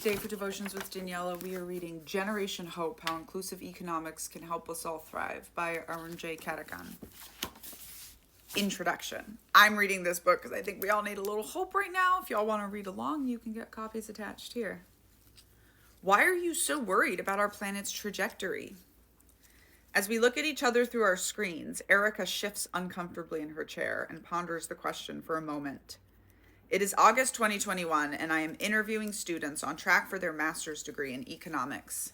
Today for Devotions with Daniela, we are reading Generation Hope, How Inclusive Economics Can Help Us All Thrive by Arun J. Katakan. Introduction. I'm reading this book because I think we all need a little hope right now. If y'all want to read along, you can get copies attached here. Why are you so worried about our planet's trajectory? As we look at each other through our screens, Erica shifts uncomfortably in her chair and ponders the question for a moment. It is August 2021, and I am interviewing students on track for their master's degree in economics.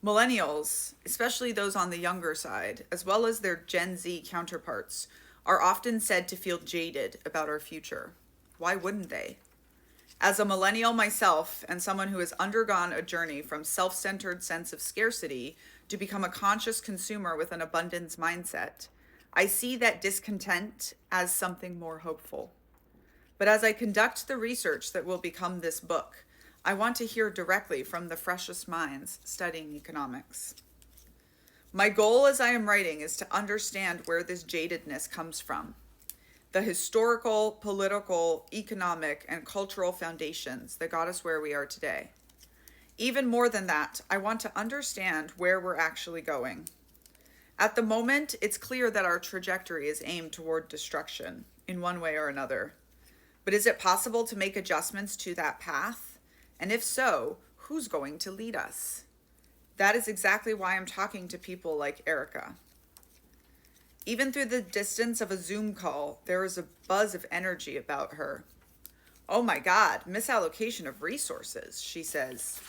Millennials, especially those on the younger side, as well as their Gen Z counterparts, are often said to feel jaded about our future. Why wouldn't they? As a millennial myself, and someone who has undergone a journey from self-centered sense of scarcity to become a conscious consumer with an abundance mindset, I see that discontent as something more hopeful. But as I conduct the research that will become this book, I want to hear directly from the freshest minds studying economics. My goal as I am writing is to understand where this jadedness comes from, the historical, political, economic, and cultural foundations that got us where we are today. Even more than that, I want to understand where we're actually going. At the moment, it's clear that our trajectory is aimed toward destruction in one way or another. But is it possible to make adjustments to that path? And if so, who's going to lead us? That is exactly why I'm talking to people like Erica. Even through the distance of a Zoom call, there is a buzz of energy about her. Oh my God, misallocation of resources, she says.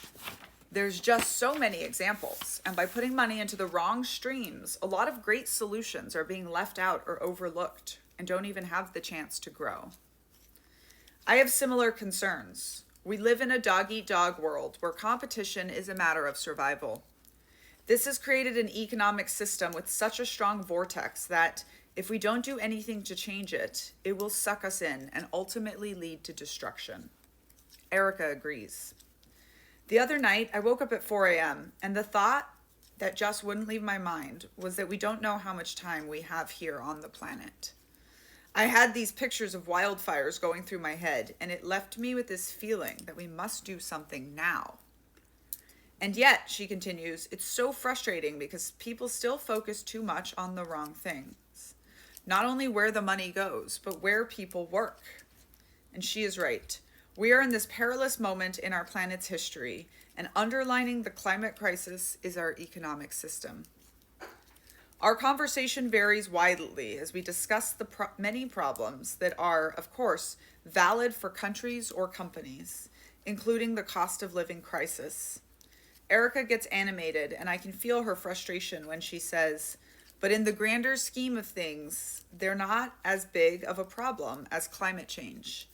There's just so many examples, and by putting money into the wrong streams, a lot of great solutions are being left out or overlooked and don't even have the chance to grow. I have similar concerns. We live in a dog-eat-dog world where competition is a matter of survival. This has created an economic system with such a strong vortex that if we don't do anything to change it, it will suck us in and ultimately lead to destruction. Erica agrees. The other night, I woke up at 4 a.m. and the thought that just wouldn't leave my mind was that we don't know how much time we have here on the planet. I had these pictures of wildfires going through my head, and it left me with this feeling that we must do something now. And yet, she continues, it's so frustrating because people still focus too much on the wrong things. Not only where the money goes, but where people work. And she is right. We are in this perilous moment in our planet's history, and underlining the climate crisis is our economic system. Our conversation varies widely as we discuss the many problems that are, of course, valid for countries or companies, including the cost of living crisis. Erica gets animated, and I can feel her frustration when she says, but in the grander scheme of things, they're not as big of a problem as climate change.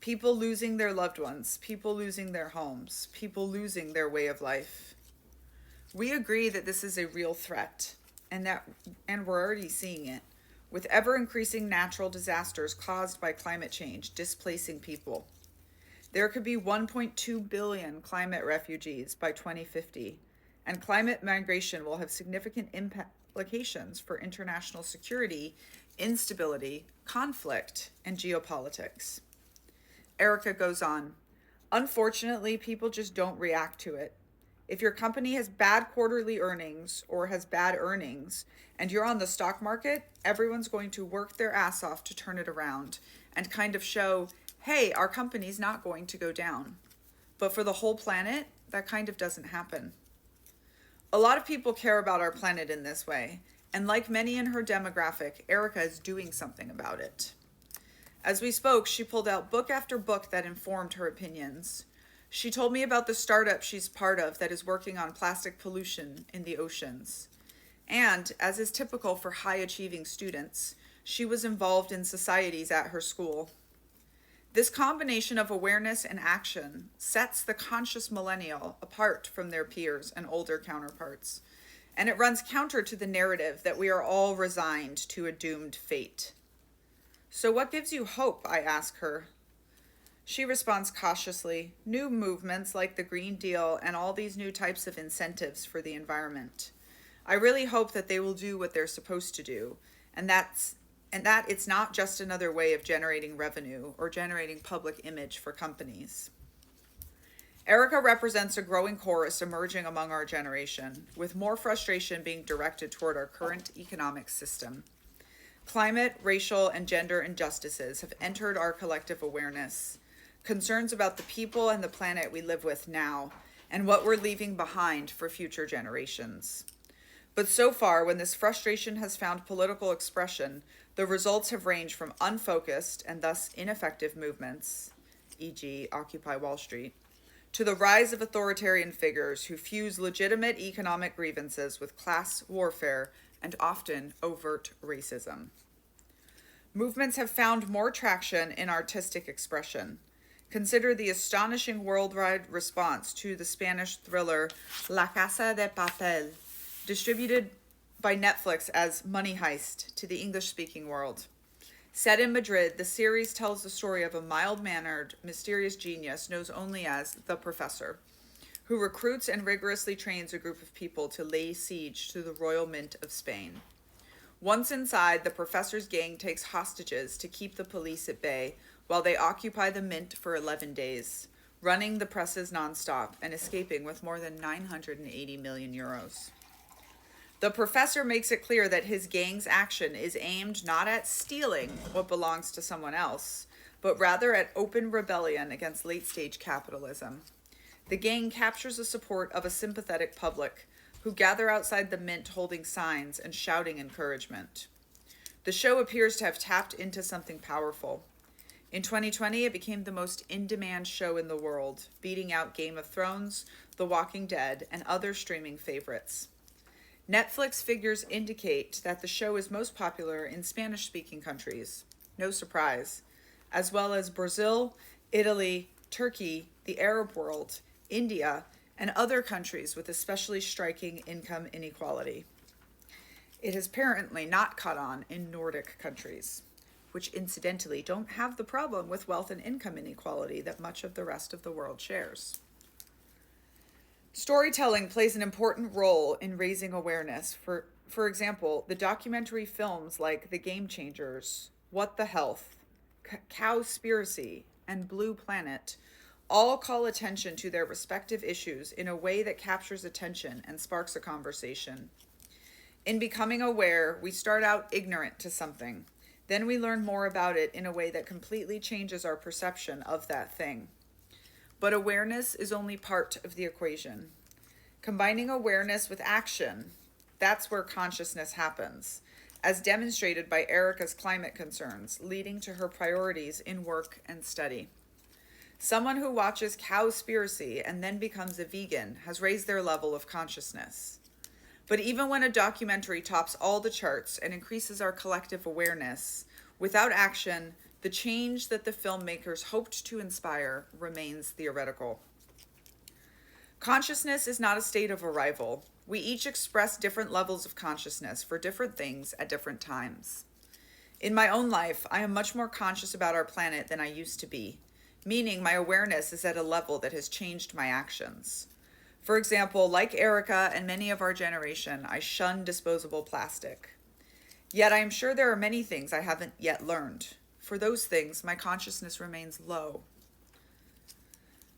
People losing their loved ones, people losing their homes, people losing their way of life. We agree that this is a real threat. And we're already seeing it, with ever-increasing natural disasters caused by climate change displacing people. There could be 1.2 billion climate refugees by 2050, and climate migration will have significant implications for international security, instability, conflict, and geopolitics. Erica goes on, unfortunately, people just don't react to it. If your company has bad quarterly earnings or has bad earnings and you're on the stock market, everyone's going to work their ass off to turn it around and kind of show, hey, our company's not going to go down. But for the whole planet, that kind of doesn't happen. A lot of people care about our planet in this way, and like many in her demographic, Erica is doing something about it. As we spoke, she pulled out book after book that informed her opinions. She told me about the startup she's part of that is working on plastic pollution in the oceans. And, as is typical for high-achieving students, she was involved in societies at her school. This combination of awareness and action sets the conscious millennial apart from their peers and older counterparts, and it runs counter to the narrative that we are all resigned to a doomed fate. So what gives you hope, I ask her. She responds cautiously, new movements like the Green Deal and all these new types of incentives for the environment. I really hope that they will do what they're supposed to do, and that it's not just another way of generating revenue or generating public image for companies. Erica represents a growing chorus emerging among our generation, with more frustration being directed toward our current economic system. Climate, racial, and gender injustices have entered our collective awareness. Concerns about the people and the planet we live with now, and what we're leaving behind for future generations. But so far, when this frustration has found political expression, the results have ranged from unfocused and thus ineffective movements, e.g., Occupy Wall Street, to the rise of authoritarian figures who fuse legitimate economic grievances with class warfare and often overt racism. Movements have found more traction in artistic expression. Consider the astonishing worldwide response to the Spanish thriller La Casa de Papel, distributed by Netflix as Money Heist to the English-speaking world. Set in Madrid, the series tells the story of a mild-mannered, mysterious genius known only as the Professor, who recruits and rigorously trains a group of people to lay siege to the Royal Mint of Spain. Once inside, the Professor's gang takes hostages to keep the police at bay while they occupy the mint for 11 days, running the presses nonstop and escaping with more than 980 million euros. The Professor makes it clear that his gang's action is aimed not at stealing what belongs to someone else, but rather at open rebellion against late-stage capitalism. The gang captures the support of a sympathetic public who gather outside the mint holding signs and shouting encouragement. The show appears to have tapped into something powerful. In 2020, it became the most in-demand show in the world, beating out Game of Thrones, The Walking Dead, and other streaming favorites. Netflix figures indicate that the show is most popular in Spanish-speaking countries, no surprise, as well as Brazil, Italy, Turkey, the Arab world, India, and other countries with especially striking income inequality. It has apparently not caught on in Nordic countries, which incidentally don't have the problem with wealth and income inequality that much of the rest of the world shares. Storytelling plays an important role in raising awareness. For example, the documentary films like The Game Changers, What the Health, Cowspiracy, and Blue Planet all call attention to their respective issues in a way that captures attention and sparks a conversation. In becoming aware, we start out ignorant to something. Then we learn more about it in a way that completely changes our perception of that thing. But awareness is only part of the equation. Combining awareness with action, that's where consciousness happens, as demonstrated by Erica's climate concerns, leading to her priorities in work and study. Someone who watches Cowspiracy and then becomes a vegan has raised their level of consciousness. But even when a documentary tops all the charts and increases our collective awareness, without action, the change that the filmmakers hoped to inspire remains theoretical. Consciousness is not a state of arrival. We each express different levels of consciousness for different things at different times. In my own life, I am much more conscious about our planet than I used to be, meaning my awareness is at a level that has changed my actions. For example, like Erica and many of our generation, I shun disposable plastic. Yet I am sure there are many things I haven't yet learned. For those things, my consciousness remains low.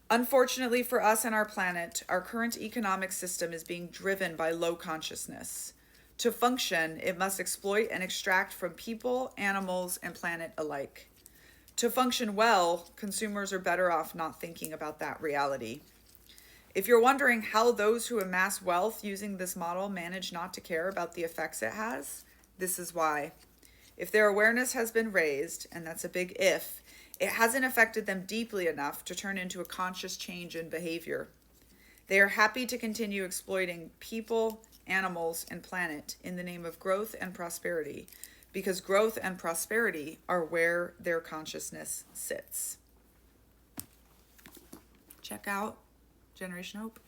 Unfortunately for us and our planet, our current economic system is being driven by low consciousness. To function, it must exploit and extract from people, animals, and planet alike. To function well, consumers are better off not thinking about that reality. If you're wondering how those who amass wealth using this model manage not to care about the effects it has, this is why. If their awareness has been raised, and that's a big if, it hasn't affected them deeply enough to turn into a conscious change in behavior. They are happy to continue exploiting people, animals, and planet in the name of growth and prosperity, because growth and prosperity are where their consciousness sits. Check out Generation Hope.